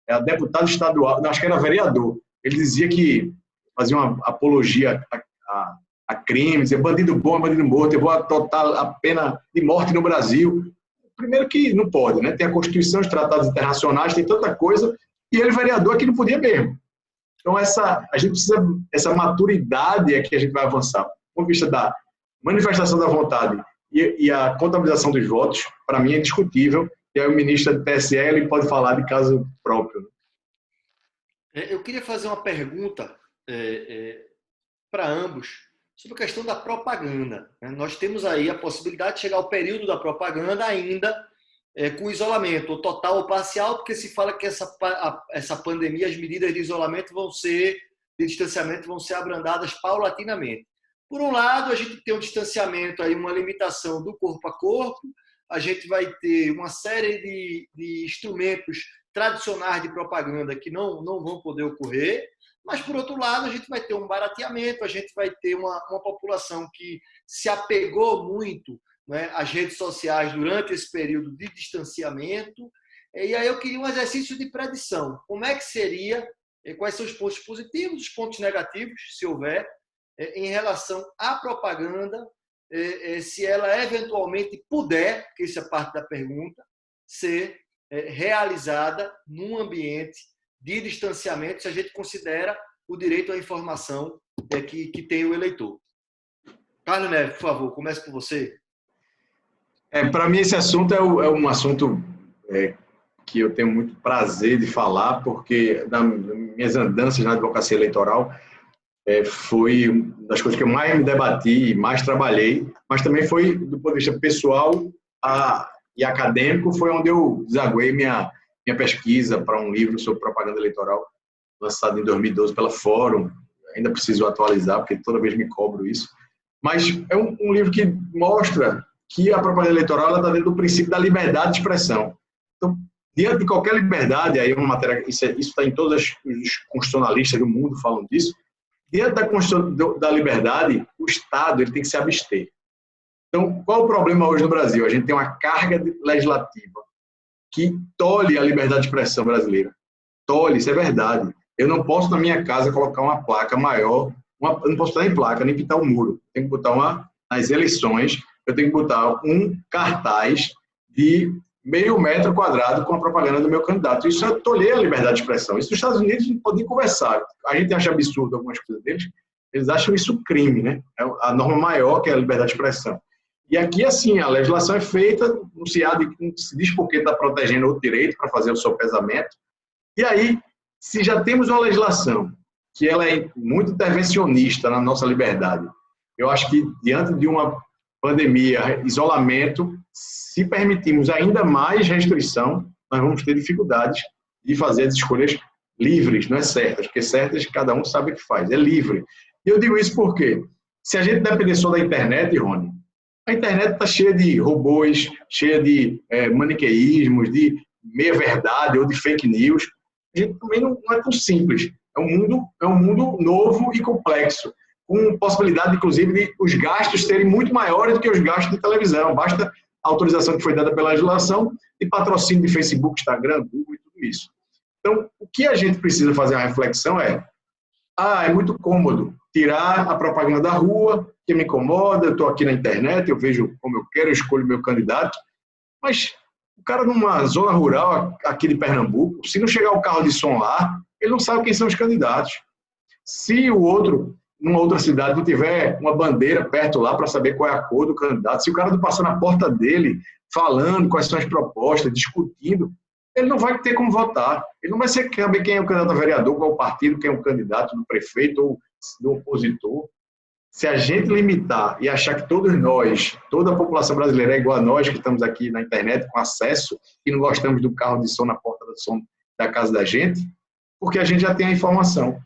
a deputado estadual, acho que era vereador, ele dizia que fazia uma apologia a crimes, é bandido bom, é bandido morto, eu vou adotar a pena de morte no Brasil. Primeiro que não pode, né? Tem a Constituição, os tratados internacionais, tem tanta coisa, e ele, vereador, que não podia mesmo. Então, a gente precisa, essa maturidade é que a gente vai avançar. Do ponto de vista da manifestação da vontade e a contabilização dos votos, para mim é indiscutível, e aí o ministro do TSE ele pode falar de caso próprio. Eu queria fazer uma pergunta para ambos, sobre a questão da propaganda. Nós temos aí a possibilidade de chegar ao período da propaganda ainda com isolamento, ou total ou parcial, porque se fala que essa pandemia, as medidas de isolamento de distanciamento vão ser abrandadas paulatinamente. Por um lado, a gente tem um distanciamento, aí, uma limitação do corpo a corpo, a gente vai ter uma série de instrumentos tradicionais de propaganda que não vão poder ocorrer, mas, por outro lado, a gente vai ter um barateamento, a gente vai ter uma população que se apegou muito, né, às redes sociais durante esse período de distanciamento. E aí eu queria um exercício de predição. Como é que seria, quais são os pontos positivos, os pontos negativos, se houver, em relação à propaganda, se ela eventualmente puder, que isso é parte da pergunta, ser realizada num ambiente de distanciamento, se a gente considera o direito à informação que tem o eleitor. Carlos Neves, por favor, comece por você. Para mim, esse assunto é um assunto que eu tenho muito prazer de falar, porque nas minhas andanças na advocacia eleitoral foi uma das coisas que eu mais me debati, mais trabalhei, mas também foi, do ponto de vista pessoal e acadêmico, foi onde eu desaguei minha pesquisa para um livro sobre propaganda eleitoral, lançado em 2012 pela Fórum. Ainda preciso atualizar, porque toda vez me cobro isso. Mas é um livro que mostra que a propaganda eleitoral está dentro do princípio da liberdade de expressão. Então, diante de qualquer liberdade, aí uma matéria, isso está em todos os constitucionalistas do mundo falam disso, diante da liberdade, o Estado ele tem que se abster. Então, qual o problema hoje no Brasil? A gente tem uma carga legislativa que tolhe a liberdade de expressão brasileira. Tolhe, isso é verdade. Eu não posso, na minha casa, colocar uma placa maior, eu não posso botar nem placa, nem pintar um muro. Tem que botar nas eleições, eu tenho que botar um cartaz de meio metro quadrado com a propaganda do meu candidato. Isso é tolher a liberdade de expressão. Isso nos Estados Unidos não podem conversar. A gente acha absurdo algumas coisas deles, eles acham isso crime, né? É a norma maior que é a liberdade de expressão. E aqui, assim, a legislação é feita, não se diz por que está protegendo o direito para fazer o seu pesamento. E aí, se já temos uma legislação que ela é muito intervencionista na nossa liberdade, eu acho que, diante de uma pandemia, isolamento, se permitirmos ainda mais restrição, nós vamos ter dificuldades de fazer as escolhas livres, não é certas, porque certas cada um sabe o que faz, é livre. E eu digo isso porque, se a gente depender só da internet, Rony, a internet está cheia de robôs, cheia de maniqueísmos, de meia-verdade ou de fake news. A gente também não é tão simples. É um mundo novo e complexo, com possibilidade, inclusive, de os gastos serem muito maiores do que os gastos de televisão. Basta a autorização que foi dada pela legislação de patrocínio de Facebook, Instagram, Google e tudo isso. Então, o que a gente precisa fazer uma reflexão é muito cômodo tirar a propaganda da rua, que me incomoda, eu estou aqui na internet, eu vejo como eu quero, eu escolho meu candidato, mas o cara numa zona rural aqui de Pernambuco, se não chegar o carro de som lá, ele não sabe quem são os candidatos. Se o outro, numa outra cidade, não tiver uma bandeira perto lá para saber qual é a cor do candidato, se o cara não passar na porta dele falando quais são as propostas, discutindo, ele não vai ter como votar. Ele não vai saber quem é o candidato a vereador, qual é o partido, quem é o candidato do prefeito ou do opositor. Se a gente limitar e achar que todos nós, toda a população brasileira é igual a nós que estamos aqui na internet com acesso e não gostamos do carro de som na porta do som da casa da gente, porque a gente já tem a informação.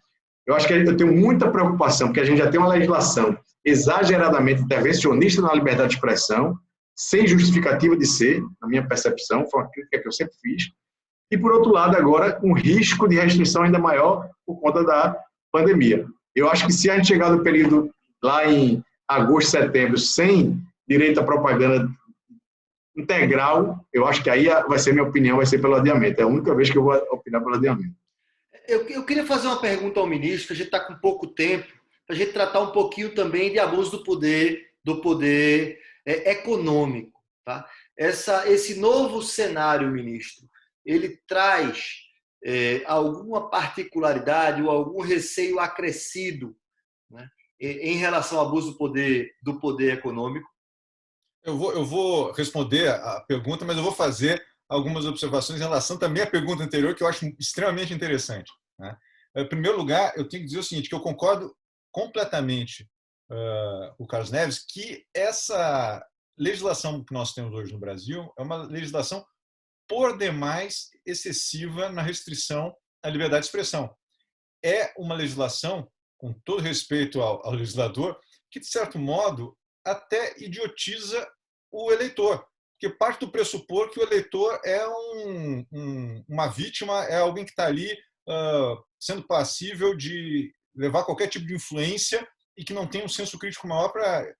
Eu acho que eu tenho muita preocupação, porque a gente já tem uma legislação exageradamente intervencionista na liberdade de expressão, sem justificativa de ser, na minha percepção, foi uma crítica que eu sempre fiz, e, por outro lado, agora, um risco de restrição ainda maior por conta da pandemia. Eu acho que se a gente chegar no período lá em agosto, setembro, sem direito à propaganda integral, eu acho que aí vai ser minha opinião, vai ser pelo adiamento. É a única vez que eu vou opinar pelo adiamento. Eu queria fazer uma pergunta ao ministro, a gente está com pouco tempo, para a gente tratar um pouquinho também de abuso do poder econômico. Tá? Esse novo cenário, ministro, ele traz alguma particularidade ou algum receio acrescido, né, em relação ao abuso do poder econômico? Eu vou responder a pergunta, mas eu vou fazer algumas observações em relação também à pergunta anterior, que eu acho extremamente interessante. Né? Em primeiro lugar, eu tenho que dizer o seguinte, que eu concordo completamente com o Carlos Neves, que essa legislação que nós temos hoje no Brasil é uma legislação por demais excessiva na restrição à liberdade de expressão. É uma legislação, com todo respeito ao legislador, que, de certo modo, até idiotiza o eleitor, porque parte do pressupor que o eleitor é uma vítima, é alguém que está ali sendo passível de levar qualquer tipo de influência e que não tem um senso crítico maior para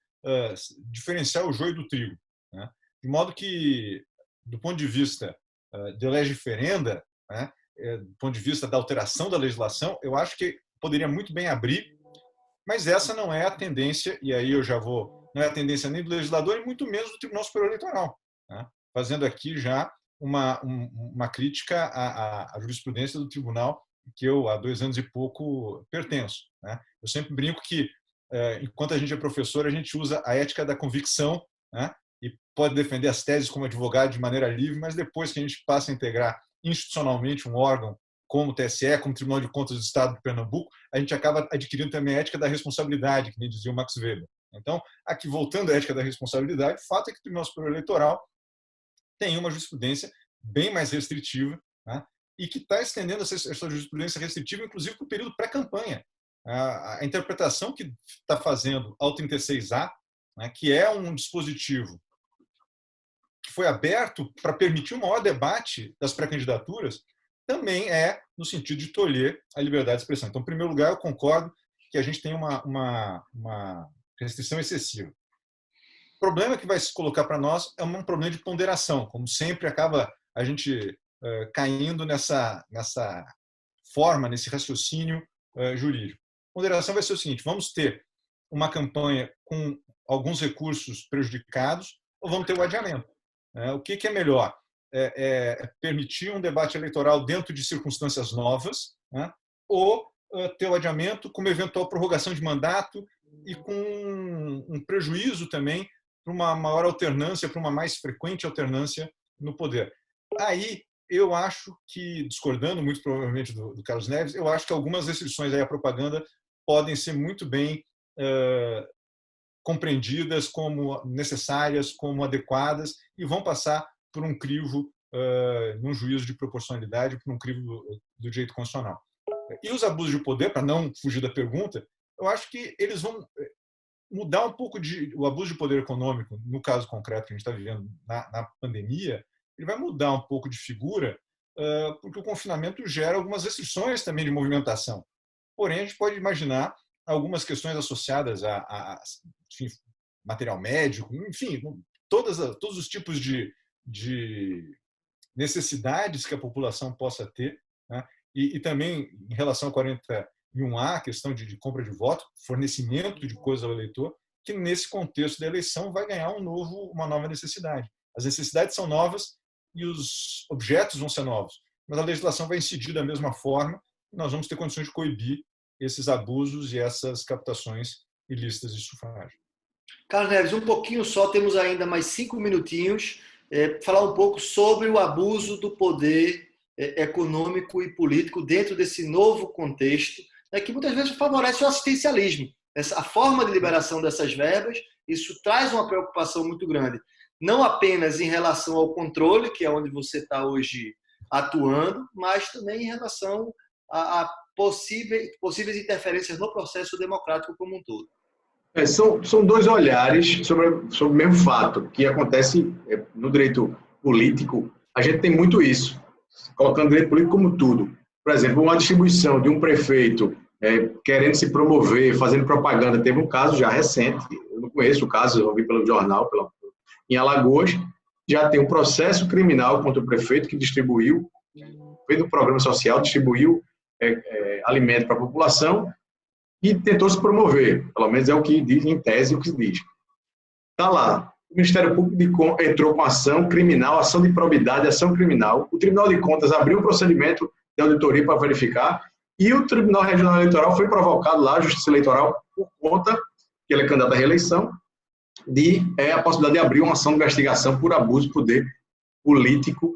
diferenciar o joio do trigo. Né? De modo que, do ponto de vista de lege ferenda, né, do ponto de vista da alteração da legislação, eu acho que poderia muito bem abrir, mas essa não é a tendência, e aí eu já vou, não é a tendência nem do legislador e muito menos do Tribunal Superior Eleitoral. Né? Fazendo aqui já uma crítica à jurisprudência do tribunal que eu, há 2 anos e pouco, pertenço. Né? Eu sempre brinco que, enquanto a gente é professor, a gente usa a ética da convicção, né? E pode defender as teses como advogado de maneira livre, mas depois que a gente passa a integrar institucionalmente um órgão como o TSE, como o Tribunal de Contas do Estado de Pernambuco, a gente acaba adquirindo também a ética da responsabilidade, que nem dizia o Max Weber. Então, aqui, voltando à ética da responsabilidade, o fato é que o Tribunal Superior Eleitoral tem uma jurisprudência bem mais restritiva, né, e que está estendendo essa jurisprudência restritiva, inclusive, para o período pré-campanha. A interpretação que está fazendo ao 36A, né, que é um dispositivo que foi aberto para permitir um maior debate das pré-candidaturas, também é no sentido de tolher a liberdade de expressão. Então, em primeiro lugar, eu concordo que a gente tem uma restrição excessiva. O problema que vai se colocar para nós é um problema de ponderação. Como sempre, acaba a gente caindo nessa forma, nesse raciocínio jurídico. A ponderação vai ser o seguinte: vamos ter uma campanha com alguns recursos prejudicados ou vamos ter o adiamento? O que é melhor? Permitir um debate eleitoral dentro de circunstâncias novas, né? Ou ter o adiamento com uma eventual prorrogação de mandato e com um prejuízo também para uma maior alternância, para uma mais frequente alternância no poder. Aí, eu acho que, discordando muito provavelmente do Carlos Neves, eu acho que algumas restrições aí à propaganda podem ser muito bem compreendidas como necessárias, como adequadas, e vão passar por um crivo, num juízo de proporcionalidade, por um crivo do direito constitucional. E os abusos de poder, para não fugir da pergunta, eu acho que eles vão mudar um pouco o abuso de poder econômico, no caso concreto que a gente está vivendo na pandemia, ele vai mudar um pouco de figura, porque o confinamento gera algumas restrições também de movimentação. Porém, a gente pode imaginar algumas questões associadas enfim, material médico, enfim, todos os tipos de necessidades que a população possa ter, né? E também, em relação ao 41A, a questão de compra de voto, fornecimento de coisas ao eleitor, que nesse contexto da eleição vai ganhar uma nova necessidade. As necessidades são novas e os objetos vão ser novos, mas a legislação vai incidir da mesma forma e nós vamos ter condições de coibir esses abusos e essas captações ilícitas de sufrágio. Carlos Neves, um pouquinho só, temos ainda mais 5 minutinhos, falar um pouco sobre o abuso do poder econômico e político dentro desse novo contexto, que muitas vezes favorece o assistencialismo. A forma de liberação dessas verbas, isso traz uma preocupação muito grande, não apenas em relação ao controle, que é onde você está hoje atuando, mas também em relação a possíveis interferências no processo democrático como um todo. São dois olhares sobre o mesmo fato, que acontece no direito político. A gente tem muito isso, colocando o direito político como tudo. Por exemplo, uma distribuição de um prefeito querendo se promover, fazendo propaganda. Teve um caso já recente, eu não conheço o caso, eu vi pelo jornal, em Alagoas, já tem um processo criminal contra o prefeito que distribuiu, fez um programa social, distribuiu alimento para a população e tentou se promover, pelo menos é o que diz, em tese, o que se diz. Está lá, o Ministério Público entrou com ação criminal, ação de probidade, ação criminal, o Tribunal de Contas abriu um procedimento de auditoria para verificar e o Tribunal Regional Eleitoral foi provocado lá, a Justiça Eleitoral, por conta que ele é candidato à reeleição, a possibilidade de abrir uma ação de investigação por abuso de poder político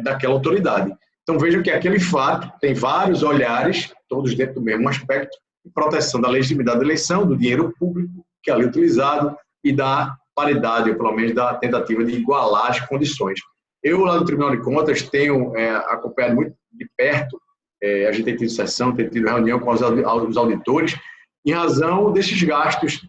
daquela autoridade. Então, vejam que aquele fato tem vários olhares, todos dentro do mesmo aspecto, de proteção da legitimidade da eleição, do dinheiro público que é ali utilizado e da paridade, ou pelo menos da tentativa de igualar as condições. Eu, lá no Tribunal de Contas, tenho acompanhado muito de perto, a gente tem tido sessão, tem tido reunião com os auditores, em razão desses gastos,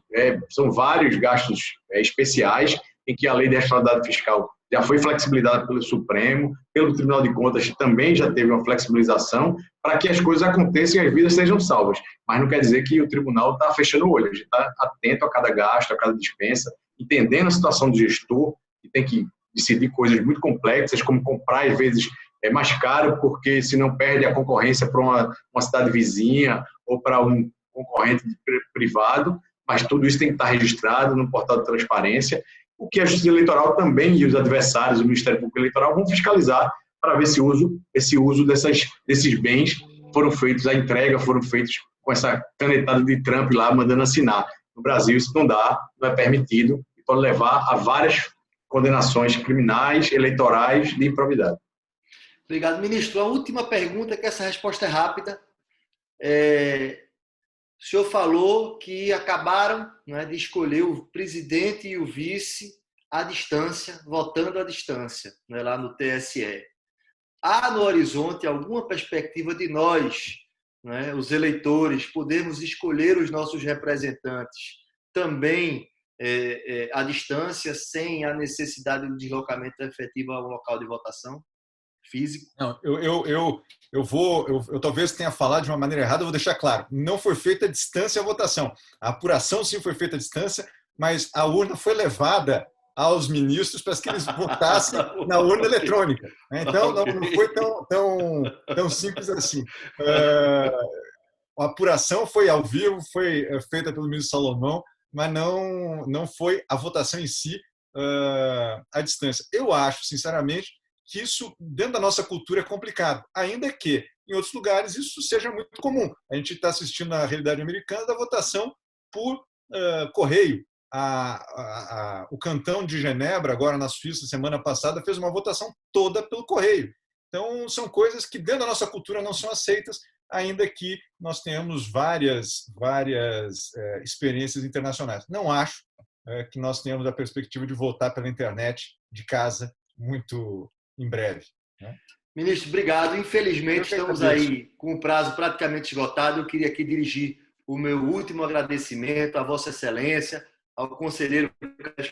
são vários gastos especiais, em que a lei de responsabilidade fiscal já foi flexibilizada pelo Supremo, pelo Tribunal de Contas também já teve uma flexibilização, para que as coisas aconteçam e as vidas sejam salvas. Mas não quer dizer que o tribunal está fechando o olho, a gente está atento a cada gasto, a cada dispensa, entendendo a situação do gestor, que tem que decidir coisas muito complexas, como comprar, às vezes, mais caro, porque senão perde a concorrência para uma cidade vizinha ou para um concorrente privado, mas tudo isso tem que estar registrado no portal de transparência, o que a Justiça Eleitoral também e os adversários do Ministério Público Eleitoral vão fiscalizar para ver se esse uso desses bens foram feitos, a entrega foram feitos com essa canetada de Trump lá mandando assinar. No Brasil isso não dá, não é permitido e pode levar a várias condenações criminais, eleitorais de improbidade. Obrigado, ministro. A última pergunta, que essa resposta é rápida. O senhor falou que acabaram, né, de escolher o presidente e o vice à distância, votando à distância, né, lá no TSE. Há no horizonte alguma perspectiva de nós, né, os eleitores, podermos escolher os nossos representantes também à distância, sem a necessidade de deslocamento efetivo ao local de votação físico? Não, eu talvez tenha falado de uma maneira errada, eu vou deixar claro. Não foi feita à distância a votação. A apuração sim foi feita à distância, mas a urna foi levada aos ministros para que eles votassem na urna eletrônica. Então, não foi tão simples assim. A apuração foi ao vivo, foi feita pelo ministro Salomão, mas não foi a votação em si à distância. Eu acho, sinceramente, que isso, dentro da nossa cultura, é complicado, ainda que, em outros lugares, isso seja muito comum. A gente está assistindo na realidade americana da votação por correio. O cantão de Genebra, agora na Suíça, semana passada, fez uma votação toda pelo correio. Então, são coisas que, dentro da nossa cultura, não são aceitas, ainda que nós tenhamos várias experiências internacionais. Não acho que nós tenhamos a perspectiva de voltar pela internet de casa muito em breve. Ministro, obrigado. Infelizmente, estamos aí com o prazo praticamente esgotado. Eu queria aqui dirigir o meu último agradecimento à Vossa Excelência, ao conselheiro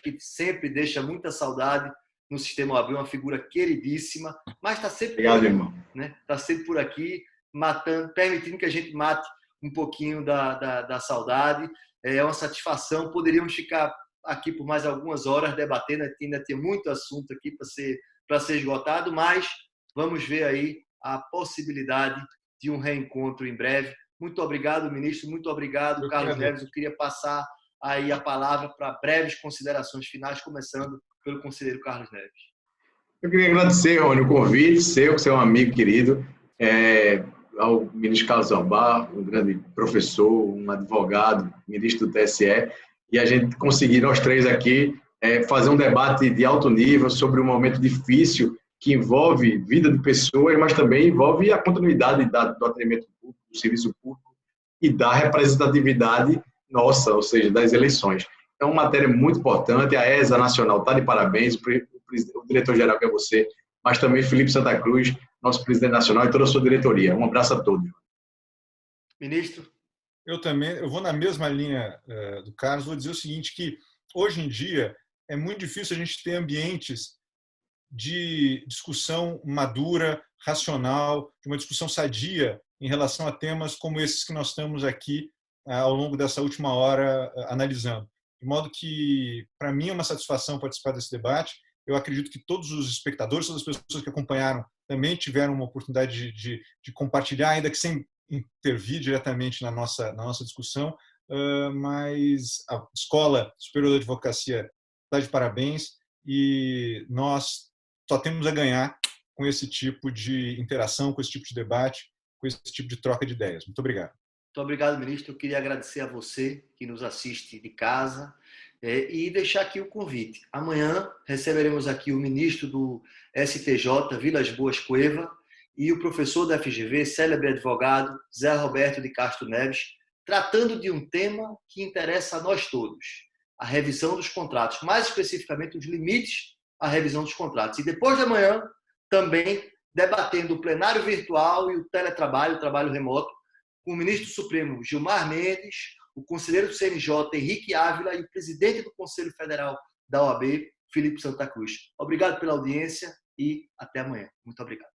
que sempre deixa muita saudade no Sistema OAB, uma figura queridíssima, mas está sempre, obrigado, irmão. Né? Tá sempre por aqui, permitindo que a gente mate um pouquinho da saudade. É uma satisfação. Poderíamos ficar aqui por mais algumas horas debatendo, ainda tem muito assunto aqui para ser esgotado, mas vamos ver aí a possibilidade de um reencontro em breve. Muito obrigado, ministro. Muito obrigado, Carlos Neves. Eu queria passar aí a palavra para breves considerações finais, começando pelo conselheiro Carlos Neves. Eu queria agradecer, Rony, o convite seu, que você é um amigo querido, ao ministro Carlos Horbar, um grande professor, um advogado, ministro do TSE, e a gente conseguir, nós três aqui, fazer um debate de alto nível sobre um momento difícil que envolve vida de pessoas, mas também envolve a continuidade do atendimento público, do serviço público e da representatividade nossa, ou seja, das eleições. É uma matéria muito importante, a ESA Nacional está de parabéns, o diretor-geral que é você, mas também Felipe Santa Cruz, nosso presidente nacional e toda a sua diretoria. Um abraço a todos. Ministro? Eu vou na mesma linha do Carlos, vou dizer o seguinte, que hoje em dia é muito difícil a gente ter ambientes de discussão madura, racional, de uma discussão sadia em relação a temas como esses que nós estamos aqui ao longo dessa última hora analisando. De modo que, para mim, é uma satisfação participar desse debate. Eu acredito que todos os espectadores, todas as pessoas que acompanharam, também tiveram uma oportunidade de compartilhar, ainda que sem intervir diretamente na nossa discussão, mas a Escola Superior da Advocacia está de parabéns e nós só temos a ganhar com esse tipo de interação, com esse tipo de debate, com esse tipo de troca de ideias. Muito obrigado. Muito obrigado, ministro. Eu queria agradecer a você que nos assiste de casa e deixar aqui o convite. Amanhã receberemos aqui o ministro do STJ, Vilas Boas Cueva, e o professor da FGV, célebre advogado, Zé Roberto de Castro Neves, tratando de um tema que interessa a nós todos, a revisão dos contratos, mais especificamente os limites à revisão dos contratos. E depois de amanhã, também debatendo o plenário virtual e o teletrabalho, o trabalho remoto, com o ministro Supremo Gilmar Mendes, o conselheiro do CNJ Henrique Ávila e o presidente do Conselho Federal da OAB, Felipe Santa Cruz. Obrigado pela audiência e até amanhã. Muito obrigado.